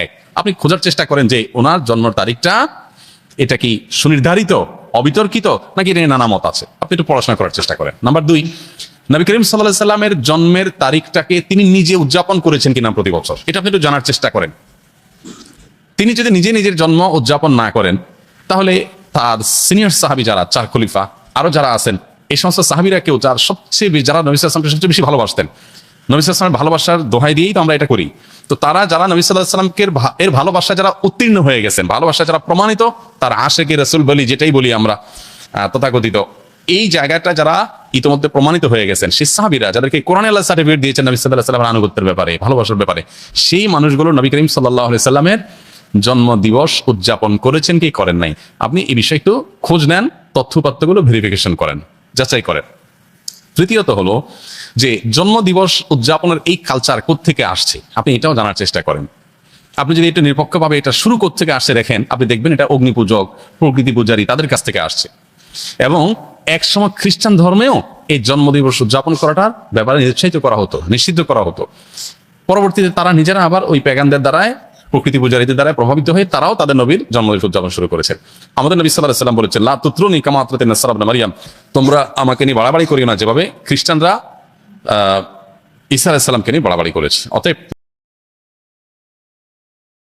এক, আপনি খোঁজার চেষ্টা করেন যে ওনার জন্ম তারিখটা এটা কি সুনির্ধারিত, অবিতর্কিত, নাকি এটা নিয়ে নানা মত আছে, আপনি একটু পড়াশোনা করার চেষ্টা করেন। নাম্বার দুই, নবী করিম সাল্লাল্লাহু আলাইহি সাল্লামের জন্মের তারিখটাকে তিনি নিজে উদযাপন করেছেন কিনা প্রতি বছর, এটা আপনি একটু জানার চেষ্টা করেন। তিনি যদি নিজে নিজের জন্ম উদযাপন না করেন, তাহলে তার সিনিয়র সাহাবী যারা, 4 খলিফা আরো যারা আছেন, এই সমস্ত সাহাবীরা কেউ যারা সবচেয়ে যারা নবী সাল্লাল্লাহু আলাইহি ওয়াসাল্লামকে সবচেয়ে বেশি ভালোবাসতেন, নবী সাল্লাল্লাহু আলাইহি ওয়াসাল্লামের ভালোবাসার দোহাই দিয়েই তো আমরা এটা করি, তো তারা যারা নবী সাল্লাল্লাহু আলাইহি ওয়াসাল্লামকে এর ভালোবাসা যারা উত্তীর্ণ হয়ে গেছেন, ভালোবাসা যারা প্রমাণিত, তার আশেকে রাসূল বলি যেটাই বলি আমরা তথাকথিত, এই জায়গাটা যারা ইতিমধ্যে প্রমাণিত হয়ে গেছেন, সেই সাহাবীরা যাদেরকে কোরআনে আল্লাহ সার্টিফিকেট দিয়েছেন নবী সাল্লাল্লাহু আলাইহি ওয়াসাল্লামের আনুগত্যের ব্যাপারে, ভালোবাসার ব্যাপারে, সেই মানুষগুলো নবী করিম সাল্লাল্লাহু আলাইহি ওয়াসাল্লামের জন্ম দিবস উদযাপন করেছেন কি করেন নাই, আপনি এই বিষয়ে একটু খোঁজ নেন, তথ্যপাত্রগুলো ভেরিফিকেশন করেন, যাচাই করেন। তৃতীয়ত হলো যে জন্ম দিবস উদযাপনের এই কালচার কোত্থেকে আসছে, আপনি এটাও জানার চেষ্টা করেন। আপনি যদি এটা নিরপেক্ষভাবে এটা শুরু কোত্থেকে আসছে দেখেন, আপনি দেখবেন এটা অগ্নি পূজক, প্রকৃতি পূজারী তাদের কাছ থেকে আসছে। এবং একসময় খ্রিস্টান ধর্মেও এই জন্মদিবস উদযাপন করাটার ব্যাপারে নিরুৎসাহিত করা হতো, নিষিদ্ধ করা হতো। পরবর্তীতে তারা নিজেরা আবার ওই প্যাগানদের দ্বারায়, প্রকৃতি পূজারীদের দ্বারা প্রভাবিত হয়ে তারাও তাদের নবীর জন্মদিবস উদযাপন শুরু করেছে। আমাদের নবী সাল্লাল্লাহু আলাইহি ওয়াসাল্লাম বলেছেন, লা তুতরুনি কামা আতরাতিন নাসারা ইবনে মারইয়াম, তোমরা আমাকে নিয়ে বাড়াবাড়ি করিও না যেভাবে খ্রিস্টানরা ঈসা আলাইহিস সালামকে নিয়ে বাড়াবাড়ি করেছে। অতএব